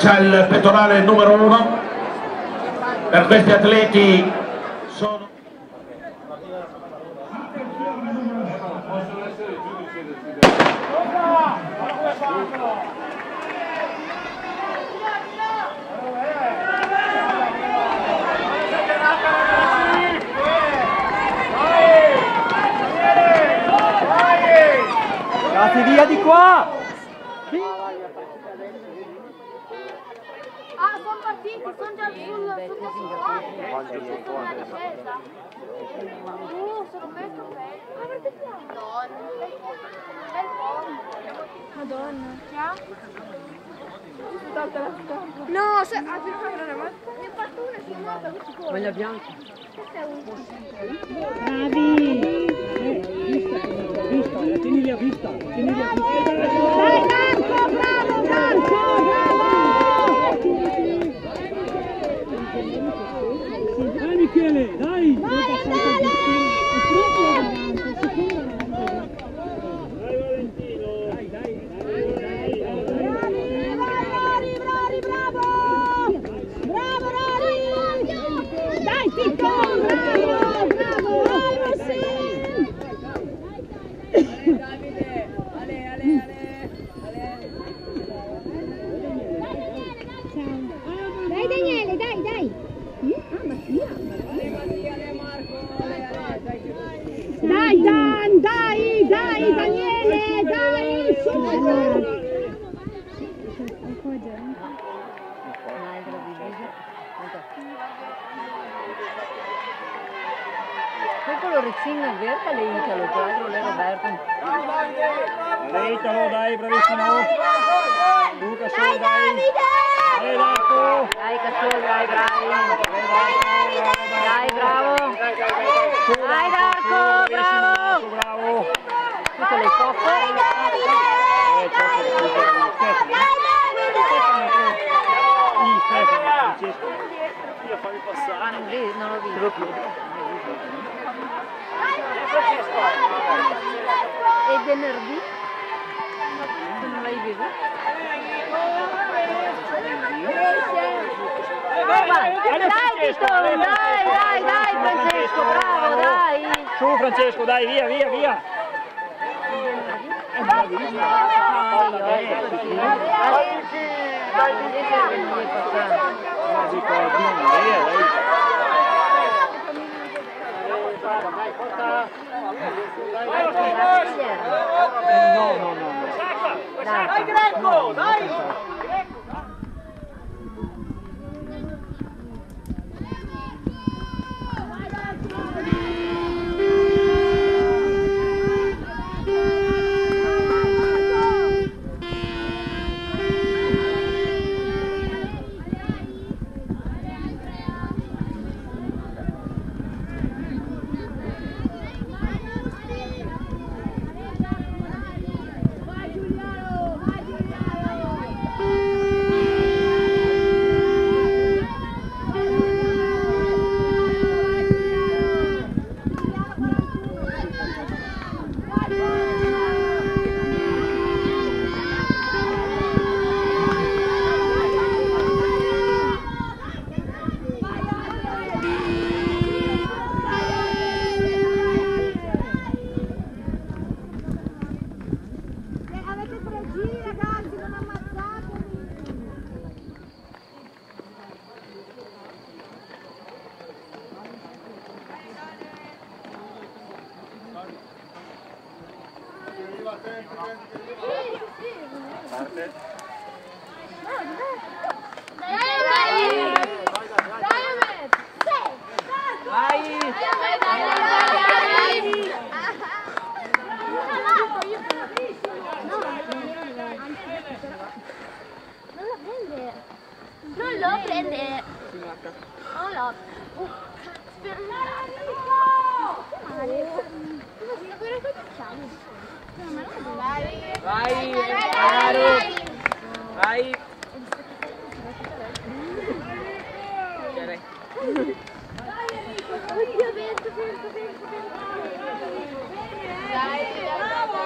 C'è il pettorale numero 1 per questi atleti. Sono ragazzi, via di qua! Ah, sono partiti, sono già sul sono messo Madonna. No, se ha girato ma ne ho fatto una filmata sicuro. Maglia bianca. Bravi! Vista, tieni lì a vista, tieni lì a vista. Dai Marco, bravo Marco, bravo! Dai Michele, dai! Dai Daniele, dai, dai! Dai Dan, dai, dai Daniele, dai! Quello Rizzina Verta le Italo, tra l'altro le Roberto. Dai Italo, dai, bravissimo! Luca, Dai Davide! Dai Marco! Dai Cassolo, dai bravi! Dai bravo! Dai Darco, bravo! Bravo! Tutte le coppe! Dai Davide! Io fammi passare! Non l'ho visto. E venerdì? Non l'hai visto? Dai Tito, dai Francesco, bravo, dai! Su Francesco, dai, via, via, via! No. Dai Greco, dai! Non lo prende. Non lo. Vai, caro! Vai! Oddio, vento. Dai, bravo,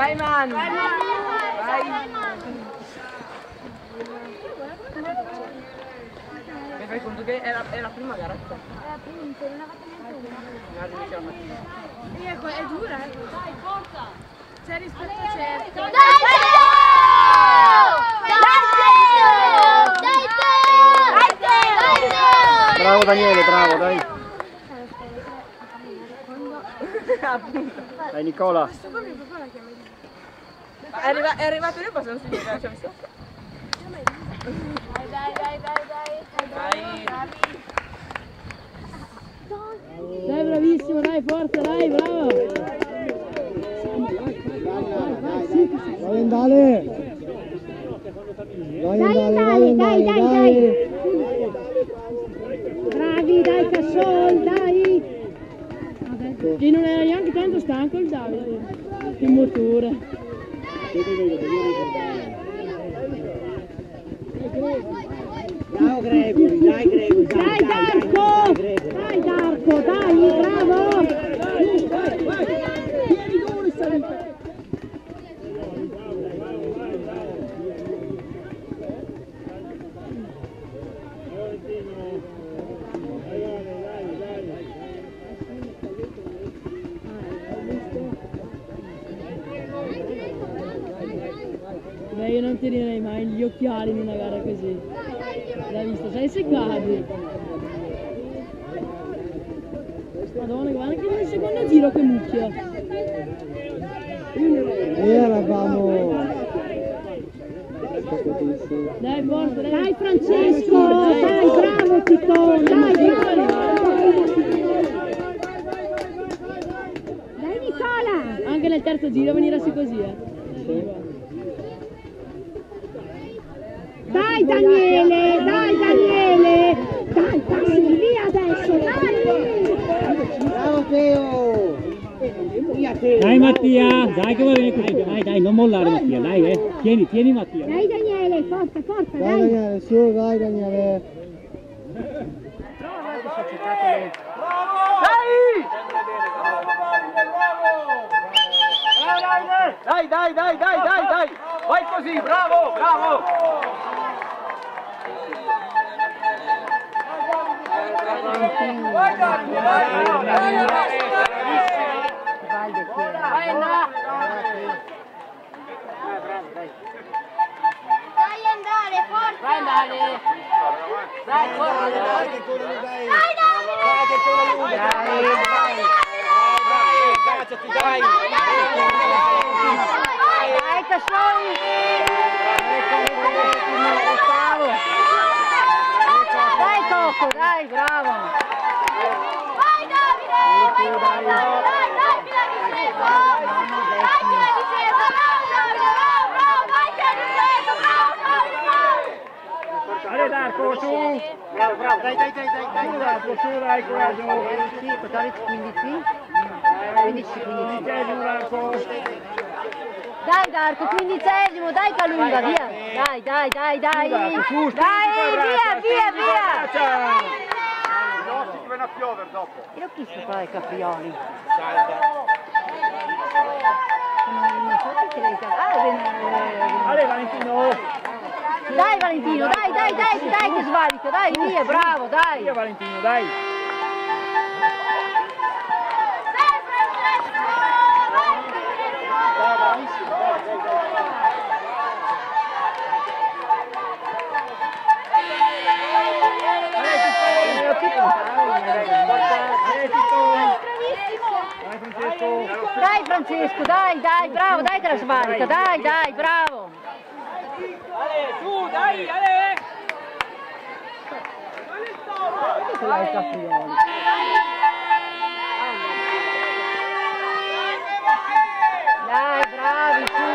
Vai Manu! Vai! Mi fai conto che è la prima gara? Appunto, non ha fatto neanche una. Ecco, È dura, eh. Dai, forza! C'è rispetto certo. Dai, Bravo Daniele, bravo, dai. Dai Nicola. È arrivato lì, possiamo seguire, ci ha visto? Dai. Dai, bravissimo, dai, forza, dai, bravo. Vai andare. Dai. Bravi, dai, Cassol, dai. Che non era neanche tanto stanco il Davide. Che motore. Bravo Gregory, dai Gregory. Dai Darko! Dai Darko, dai, bravo! Vieni duro in salita! Beh, io non tirerei mai gli occhiali in una gara così. L'hai visto? Sei seccato. Madonna, guarda che nel secondo giro che mucchia. Eravamo. Dai, forza, dai Francesco! Dai, bravo Tito! Dai Nicola! Anche nel terzo giro venirasi così, Dai Daniele, dai passi via adesso, dai! Bravo Teo. Dai Mattia, dai che va bene così, dai, non mollare Mattia, dai tieni Mattia. Dai Daniele, forza, Dai dai! Daniele, su, dai Daniele. Dai! Vai così, bravo! Dai andare, forza! Vai andare! Dai, corri! Dai Cassoli! Dai Cocco, dai, bravo! Vai Davide! Dai, Dai Darko, su! Bravo, dai Darko, su, dai, coraggio! Sì, 14-15? 15-15. Dai Darko, 15esimo, dai Calunga, via! Dai! Dai, via! No, si viene a piovere dopo. Io chi si fa i caprioli? Ale Valentino! Dai Valentino, dai che svalica, dai, via, bravo, dai! Via Valentino, dai! Dai Francesco, dai, bravo, dai che la svalica, dai, bravo! Ale, su, dai, Ale! Dai, bravi, su!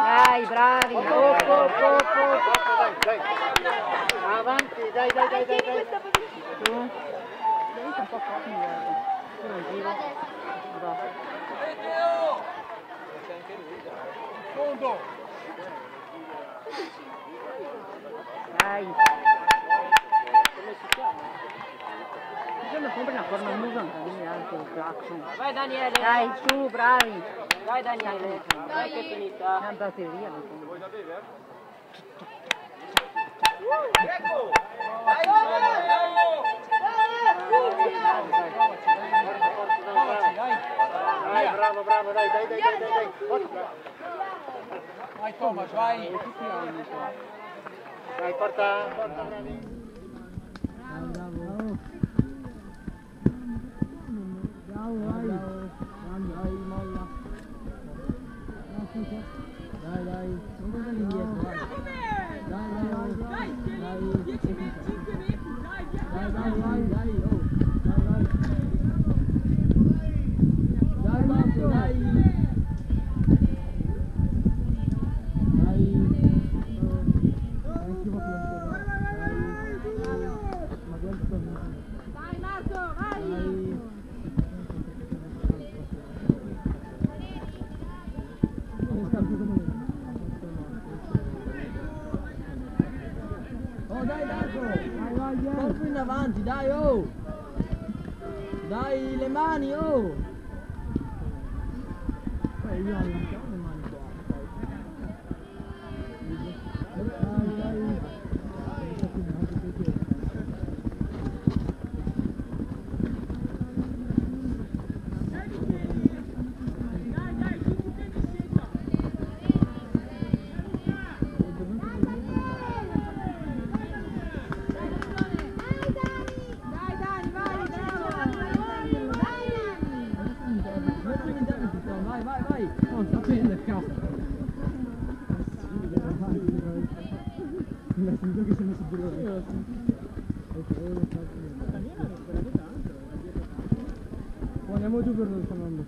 Dai, bravi, Avanti, dai! Su. Un po' Fondo! Dai. compri una cornamusa, non cammini anche un clacson. Vai Daniele. Dai, su, bravi. Dai Daniele. Dai che è finita. È andate via. Vuoi da bere? Dai, bravo, dai. Vai Thomas, vai. Dai, porta, bravi. Corpo in avanti, dai, oh! Dai le mani, oh! Io ho le mani qua. Vai! Non sta bene il cazzo! Mi ha sentito che si è messo pure io. Andiamo giù per non stare andando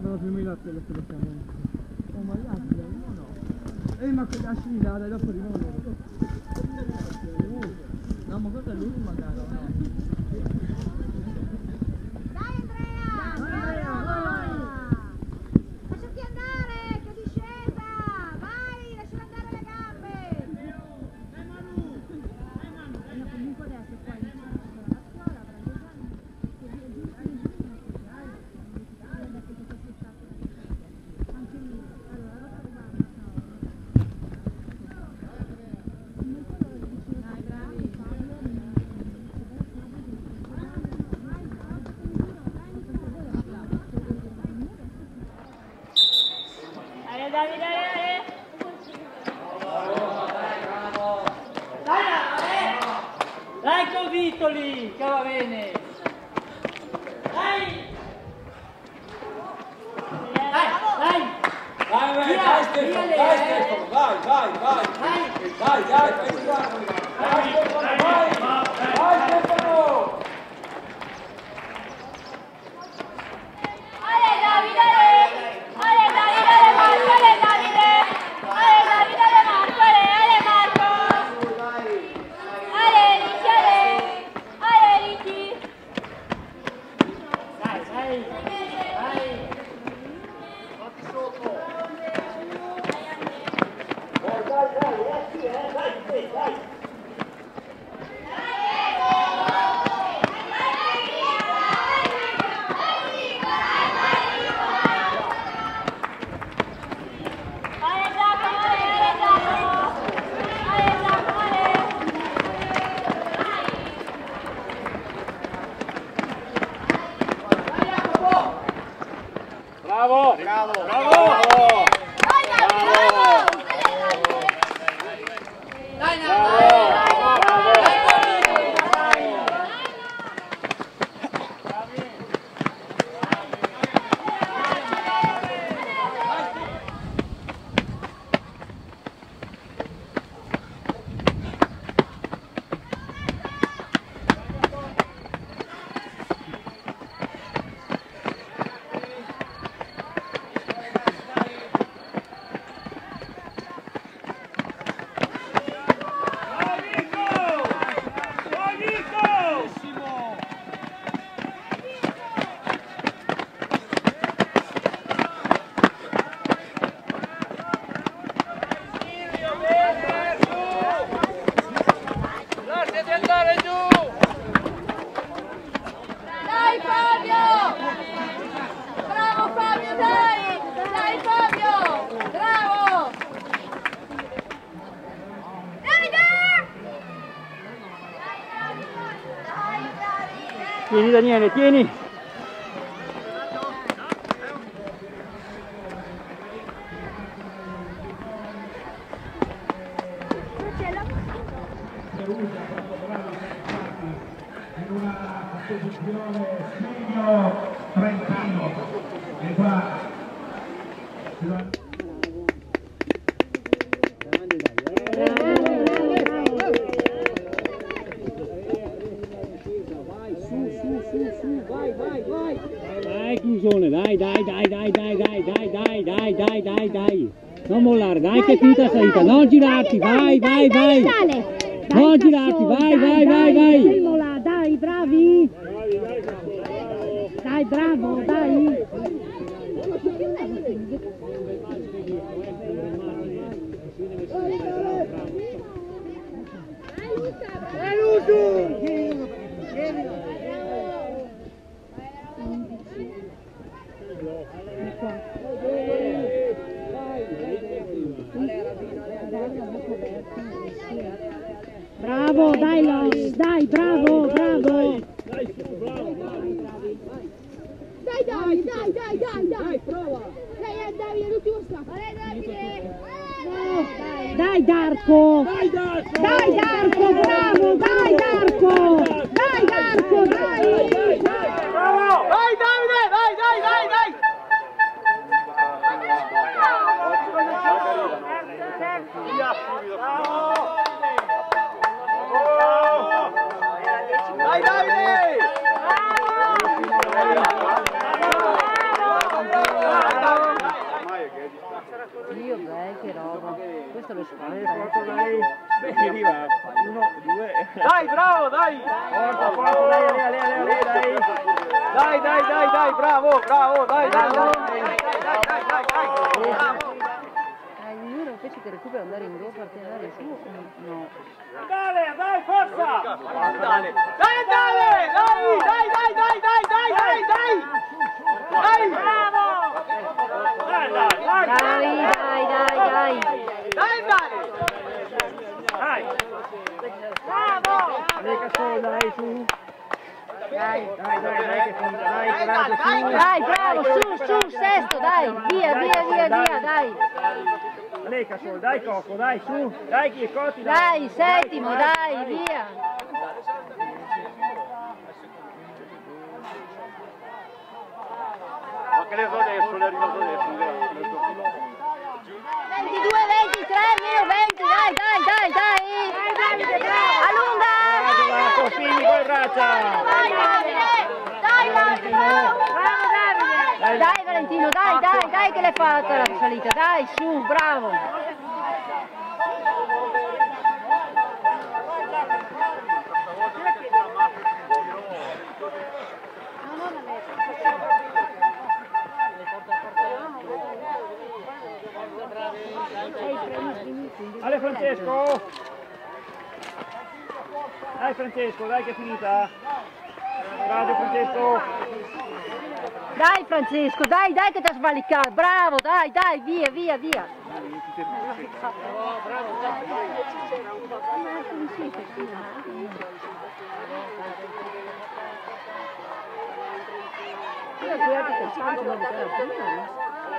vado prima i latte che lo stiamo. Oh ma gli altri no. Ma che lasci là, dai dopo arrivano loro. No ma questa è l'ultima gara, no? Dai Covitoli, che va bene! Dai! Vai Stefano, vai! Dai Stefano! Tieni Daniele, tieni! In una posizione Silvio Trentino e qua Dai Clusone, dai! Non mollare, dai che è finita la salita, non girarti, vai! Non girarti, vai! Fermola, dai, bravi! Dai, bravo, dai! Bravo, dai Los, dai, bravo! Dai prova! Dai Davide, l'ultimo stacco! Dai Darko! Dai Darko, bravo! Dai Darko! Dai Darko, dai! Bravo! Vai Davide, dai! Dai Davide! Io beh, che roba! Questo lo spazio! Dai, bravo, dai! Forza, dai! Bravo, dai! Il muro invece che recupera andare in gol, farti andare su, no. Dai, forza! Dai! Bravo! Dai! Bravo! Lega solo, dai, su! Dai, che finita, Dai, bravo, su, sesto, dai, via, dai. Lega solo, dai Cocco, dai, su! Dai Chircotti, Dai, settimo, dai, via. Ma che le so adesso, le è arrivato adesso. 22, 23, meno 20, dai. Allunga. Fini con braccia! Dai, Davide. Dai, Valentino, dai, che l'hai fatta la salita, dai, su, bravo. Ale Francesco! Dai Francesco, dai che è finita! Bravo Francesco! Dai Francesco, dai che ti ha svalicato, bravo, dai, via.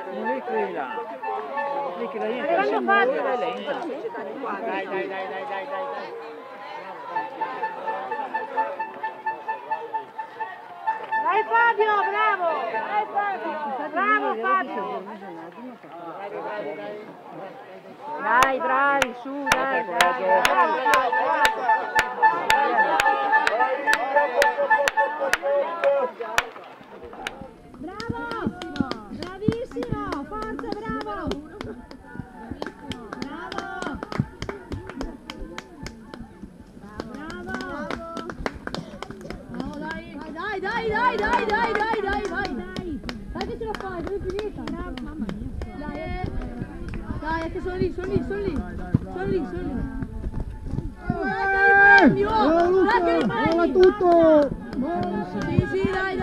Non è quella! Lì che la gente è lenta! Dai! Dai Fabio, bravo! Bravo Fabio! Dai, bravi, su, dai! Bravo! Bravissimo! Forza, bravo! Dai che ce la fai, dove è finita? Mamma mia. Dai, che sono lì. Molla tutto! Sì, dai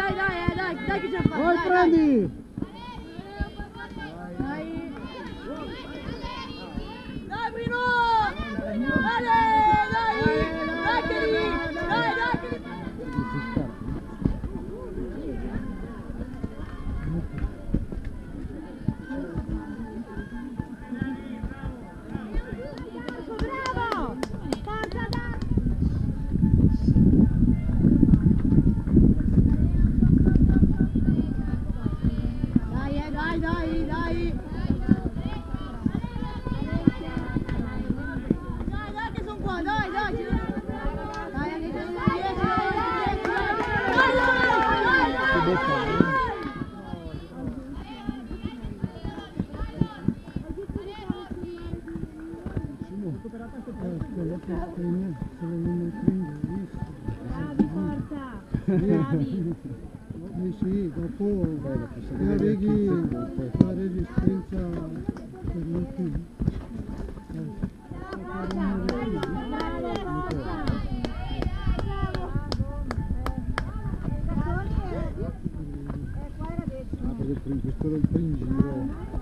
che ce la fai. Vai, prendi! Dai Bruno! Dai che lì! Dai! Bravi. Sì, dopo navighi la resistenza per molti. Questo era il primo giro.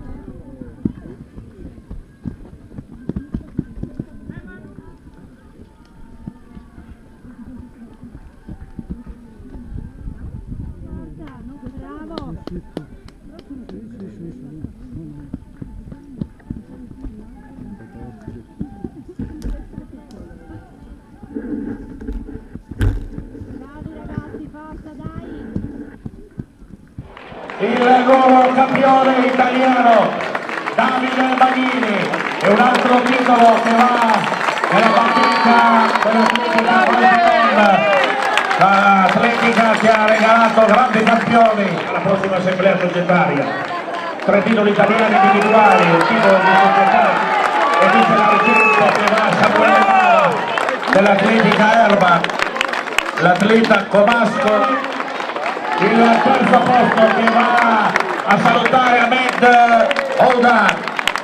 Il nuovo campione italiano Davide Baghini e un altro titolo che va nella partita dell'Atletica Valentine, l'Atletica che ha regalato grandi campioni alla prossima assemblea societaria. 3 titoli italiani individuali, un titolo di società e vince l'argento che va a Samuele Mara dell'Atletica Erba, l'atleta Comasco. Il terzo posto che va a salutare Ahmed Ouda,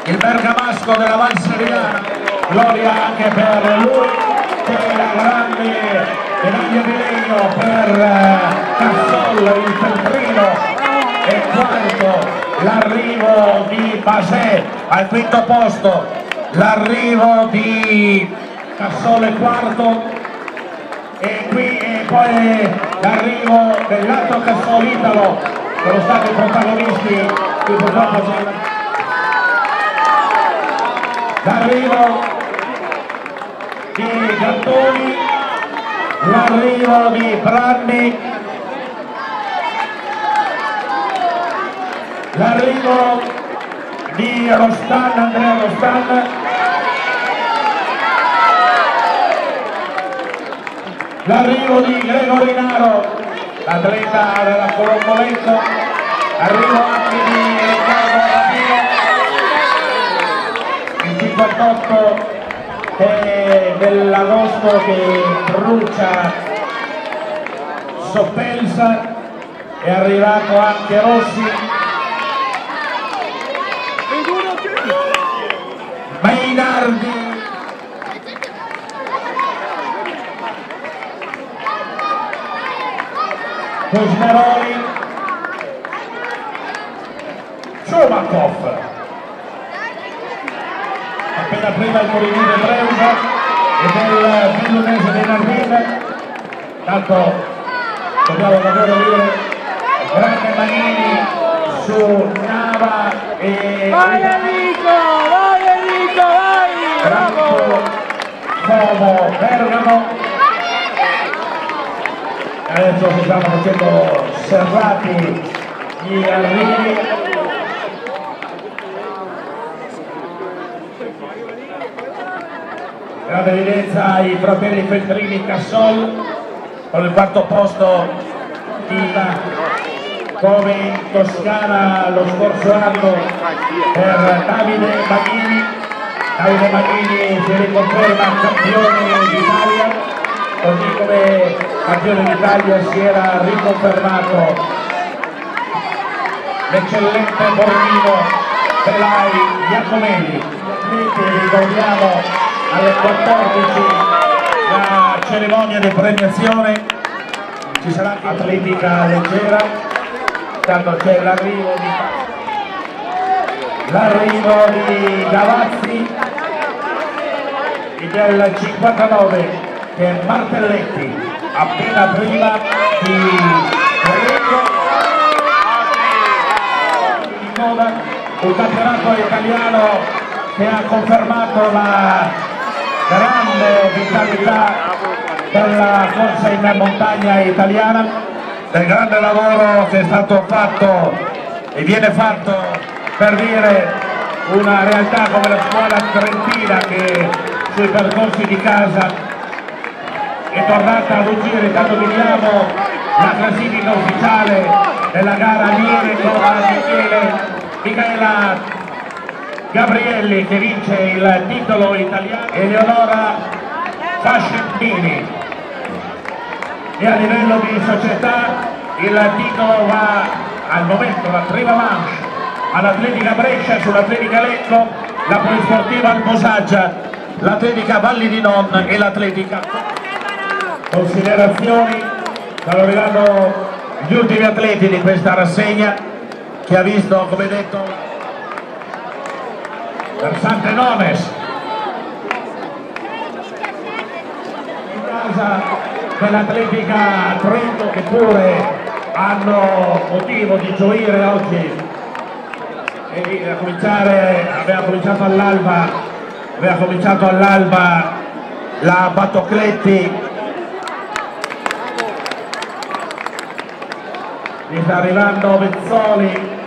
il bergamasco della Val Seriana, gloria anche per lui, c'è la grande medaglia di legno per Cassol, il feltrino, e quarto l'arrivo di Basè al quinto posto, l'arrivo di Cassol è quarto. E poi l'arrivo dell'altro Cassol Italo, sono stati protagonisti qui purtroppo c'è l'arrivo di Gattoni, l'arrivo di Branni, l'arrivo di Rostan, Andrea Rostan, l'arrivo di Gregory Naro, l'atleta della Colombolenzo, arrivo anche di Riccardo Rapino, il 58 dell'agosto che brucia Soppelsa, è arrivato anche Rossi, Mainardi, Cosmeroli, Schumakov, appena prima il Molinese Breusa e del Bellunese dei Narvin. Tanto dobbiamo davvero dire grande Manini su Nava e Vai Enrico, vai! Bravo Como Bergamo. Adesso si stanno facendo serrati gli arrivi. Grande evidenza ai fratelli Feltrini Cassol con il quarto posto come in Toscana lo scorso anno per Davide Baghini. Davide Baghini si riconferma campione d'Italia, così come campione d'Italia si era riconfermato l'eccellente Bormino Pelai Iacomelli. Ricordiamo alle 14 la cerimonia di premiazione, ci sarà anche atletica leggera, tanto c'è l'arrivo di Gavazzi e del 59 che è Martelletti, appena prima di Enrico. Un campionato italiano che ha confermato la grande vitalità della corsa in montagna italiana, del grande lavoro che è stato fatto e viene fatto per dire una realtà come la scuola trentina che sui percorsi di casa è tornata ad uscire. Intanto vediamo la classifica ufficiale della gara Lieve con Michela Gabrielli che vince il titolo italiano, Eleonora Fascentini. E a livello di società il titolo va al momento, la prima manche all'Atletica Brescia sull'Atletica Lecco, la Polisportiva Albosaggia, l'Atletica Valli di Non e l'Atletica. Considerazioni, stanno arrivando gli ultimi atleti di questa rassegna che ha visto, come detto, Versante Nones in casa dell'Atletica Trento, che pure hanno motivo di gioire oggi e aveva cominciato all'alba la Battocletti, mi sta arrivando Vezzoli.